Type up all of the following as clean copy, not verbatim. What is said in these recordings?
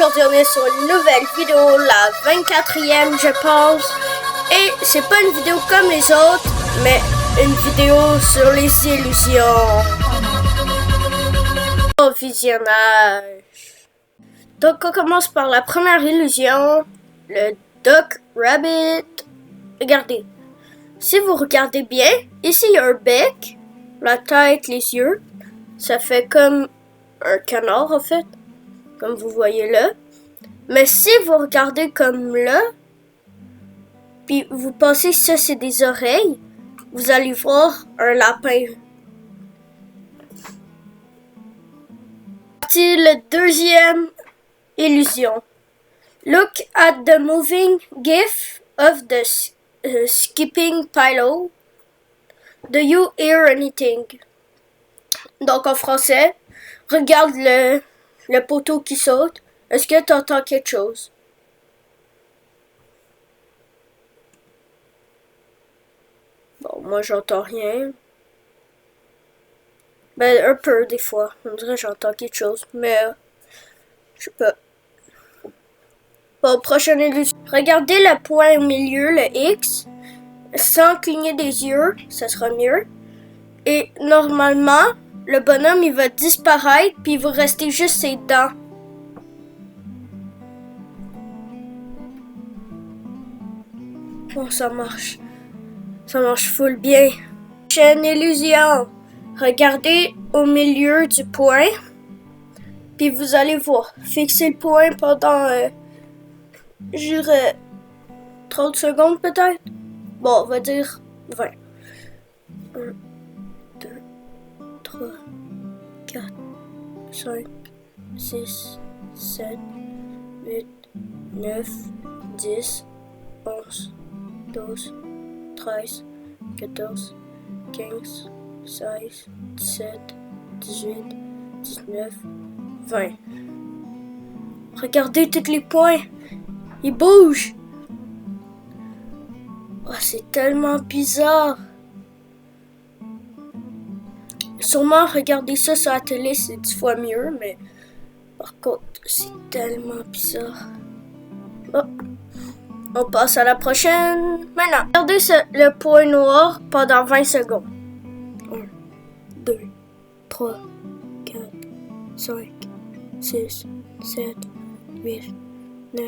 Aujourd'hui on est sur une nouvelle vidéo, la 24e je pense. Et c'est pas une vidéo comme les autres, mais une vidéo sur les illusions. Au visionnage. Donc on commence par la première illusion, le Duck Rabbit. Regardez, si vous regardez bien, ici il y a un bec, la tête, les yeux. Ça fait comme un canard en fait, comme vous voyez là. Mais si vous regardez comme là, puis vous pensez que ça c'est des oreilles, vous allez voir un lapin. C'est la deuxième illusion. Look at the moving gif of the skipping pillow. Do you hear anything? Donc en français, regarde le poteau qui saute. Est-ce que tu entends quelque chose? Bon, moi j'entends rien. Ben un peu des fois. On dirait que j'entends quelque chose, mais je sais pas. Bon, prochaine illusion. Regardez le point au milieu, le X. Sans cligner des yeux, ça sera mieux. Et normalement, le bonhomme il va disparaître, puis il va rester juste ses dents. Bon, ça marche. Ça marche full bien. Prochaine illusion. Regardez au milieu du point. Puis vous allez voir. Fixez le point pendant, je dirais, 30 secondes peut-être. Bon, on va dire 20. 1, 2, 3, 4, 5, 6, 7, 8, 9, 10, 11, 12, 13, 14, 15, 16, 17, 18, 19, 20. Regardez tous les points. Ils bougent. Oh, c'est tellement bizarre. Sûrement regarder ça sur la télé, c'est 10 fois mieux, mais par contre, c'est tellement bizarre. Oh. On passe à la prochaine. Maintenant, regardez le point noir pendant 20 secondes. 1, 2, 3, 4, 5, 6, 7, 8, 9,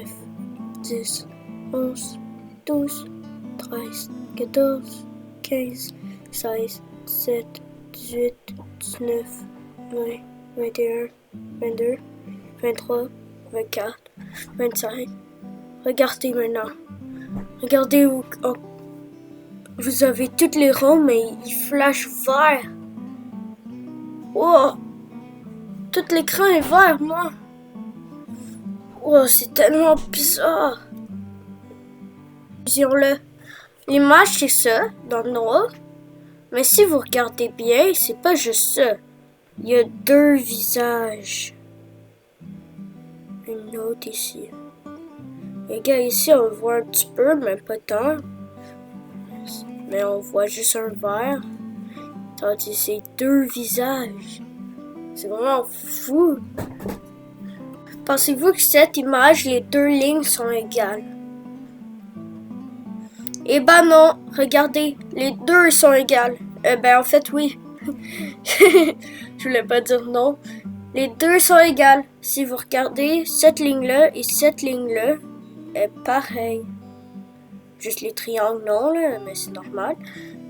10, 11, 12, 13, 14, 15, 16, 17, 18, 19, 20, 21, 22, 23, 24, 25. Regardez maintenant. Regardez où vous avez tous les ronds, mais ils flashent vert. Oh! Tout l'écran est vert, moi. Oh, c'est tellement bizarre. Disons-le. L'image, c'est ça, dans le noir. Mais si vous regardez bien, c'est pas juste ça. Il y a deux visages. Une autre ici. Les gars, ici, on voit un petit peu, mais pas tant. Mais on voit juste un verre. Tandis c'est deux visages. C'est vraiment fou. Pensez-vous que cette image, les deux lignes sont égales? Eh ben non, regardez, les deux sont égales. Ben en fait, oui. Je voulais pas dire non. Les deux sont égales. Si vous regardez cette ligne-là et cette ligne-là, est pareil. Juste les triangles, non, là, mais c'est normal.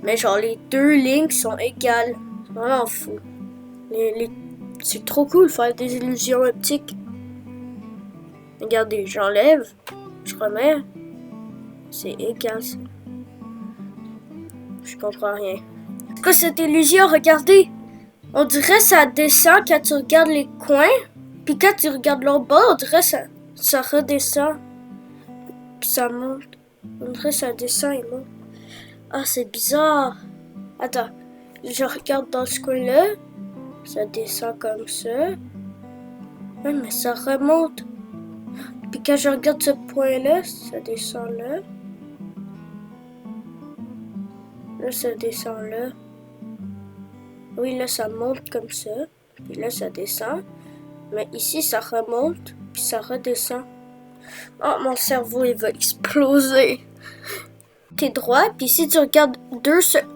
Mais genre, les deux lignes sont égales. C'est vraiment fou. C'est trop cool de faire des illusions optiques. Regardez, j'enlève, je remets. C'est égal, ça. Je comprends rien. C'est quoi cette illusion? Regardez. On dirait que ça descend quand tu regardes les coins. Puis quand tu regardes l'autre bas, on dirait que ça redescend. Puis ça monte. On dirait que ça descend et monte. Ah, c'est bizarre. Attends. Je regarde dans ce coin-là. Ça descend comme ça. Ouais, mais ça remonte. Puis quand je regarde ce point-là, ça descend là. Là, ça descend là. Oui, là, ça monte comme ça. Puis là, ça descend. Mais ici, ça remonte. Puis puis ça redescend. Oh, mon cerveau, il va exploser. T'es droit, puis si tu regardes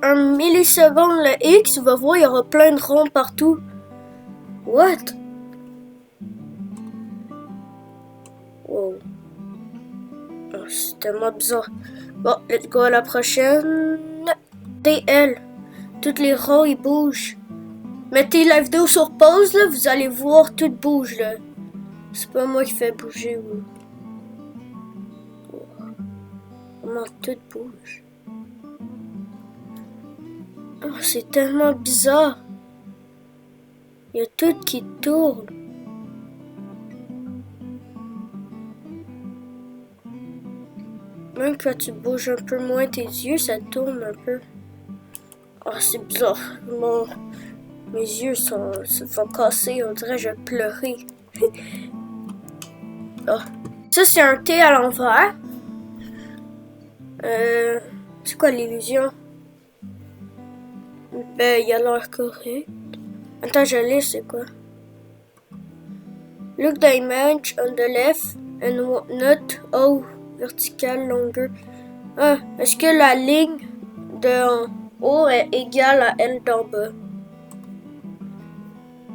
1 milliseconde le X, tu vas voir, il y aura plein de ronds partout. What? Wow. Oh, c'est tellement bizarre. Bon, let's go à la prochaine. TL. Toutes les ronds, ils bougent. Mettez la vidéo sur pause, là, vous allez voir, tout bouge, là. C'est pas moi qui fais bouger, ou... Comment tout bouge? Oh, c'est tellement bizarre. Il y a tout qui tourne. Même quand tu bouges un peu moins tes yeux, ça tourne un peu. Oh, c'est bizarre. Mes yeux se font casser. On dirait que je vais pleurer. Oh. Ça, c'est un T à l'envers. C'est quoi l'illusion? Ben, il a l'air correct. Attends, je lis, c'est quoi? Look the image on the left and note how vertical longer. Ah, est-ce que la ligne de haut est égale à elle d'en bas?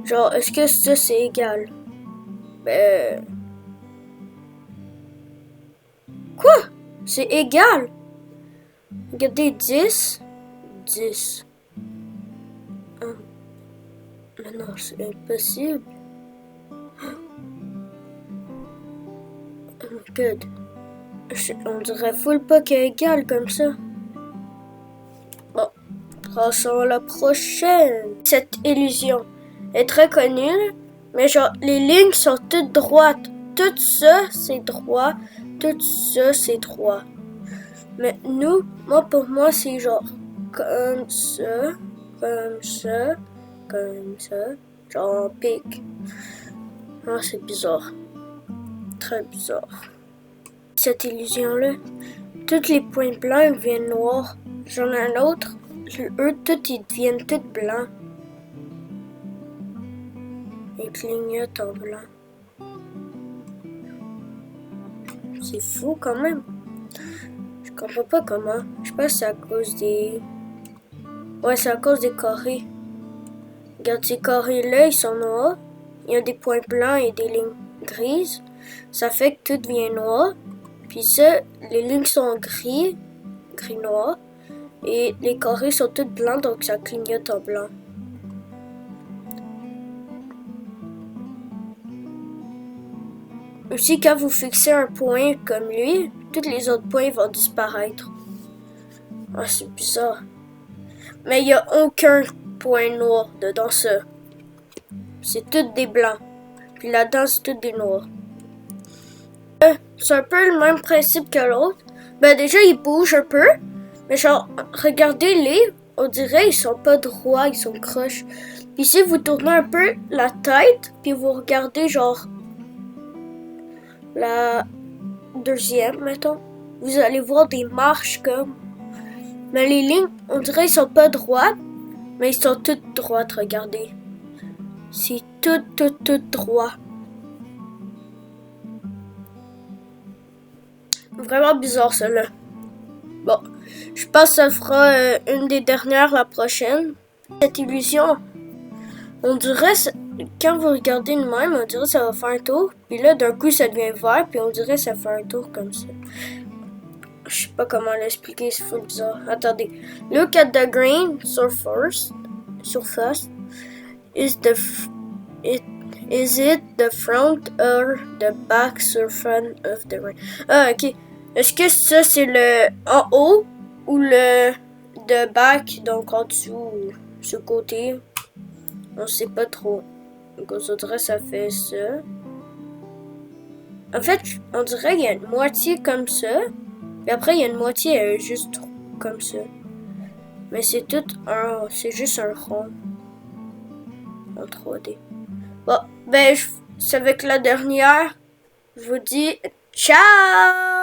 Genre, est-ce que ça c'est égal? Ben... Quoi? C'est égal? Regardez, 10. 10. Ah. Mais non, c'est impossible. Oh my god. On dirait full pas qu'elle est égale comme ça. Bon, passons à la prochaine. Cette illusion est très connue, mais genre, les lignes sont toutes droites. Tout ça, c'est droit. Tout ça, c'est droit. Mais pour moi, c'est genre comme ça, comme ça, comme ça, genre en pic. Ah, c'est bizarre. Très bizarre. Cette illusion-là, tous les points blancs deviennent noirs. J'en ai un autre, eux, ils deviennent tous blancs. Ils clignotent en blanc. C'est fou quand même. Je comprends pas comment. Je pense que c'est à cause des... Ouais, c'est à cause des carrés. Regarde, ces carrés-là, ils sont noirs. Il y a des points blancs et des lignes grises. Ça fait que tout devient noir. Puis ça, les lignes sont gris-noir. Et les carrés sont tous blancs, donc ça clignote en blanc. Aussi, quand vous fixez un point comme lui, tous les autres points vont disparaître. Ah, c'est bizarre. Mais il n'y a aucun point noir dedans ça. C'est tout des blancs. Puis là-dedans, c'est tout des noirs. C'est un peu le même principe que l'autre. Ben déjà, ils bougent un peu. Mais genre, regardez-les. On dirait ils sont pas droits, ils sont croches. Puis si vous tournez un peu la tête, puis vous regardez genre la deuxième, mettons, vous allez voir des marches comme. Mais les lignes, on dirait ils sont pas droites, mais ils sont toutes droites, regardez. C'est tout droit. Vraiment bizarre, celle-là. Bon, je pense que ça fera une des dernières la prochaine. Cette illusion, on dirait, quand vous regardez de même, on dirait que ça va faire un tour. Puis là, d'un coup, ça devient vert, puis on dirait que ça fait un tour comme ça. Je sais pas comment l'expliquer, c'est full bizarre. Attendez. Look at the green surface. Is it the front or the back surface of the ring? Ah, ok. Est-ce que ça, c'est le en haut ou le de back, donc en dessous ou ce côté? On sait pas trop. Donc, on dirait que ça fait ça. En fait, on dirait qu'il y a une moitié comme ça. Et après, il y a une moitié juste comme ça. Mais c'est tout un... C'est juste un rond. En 3D. Bon, ben, c'est avec la dernière. Je vous dis ciao!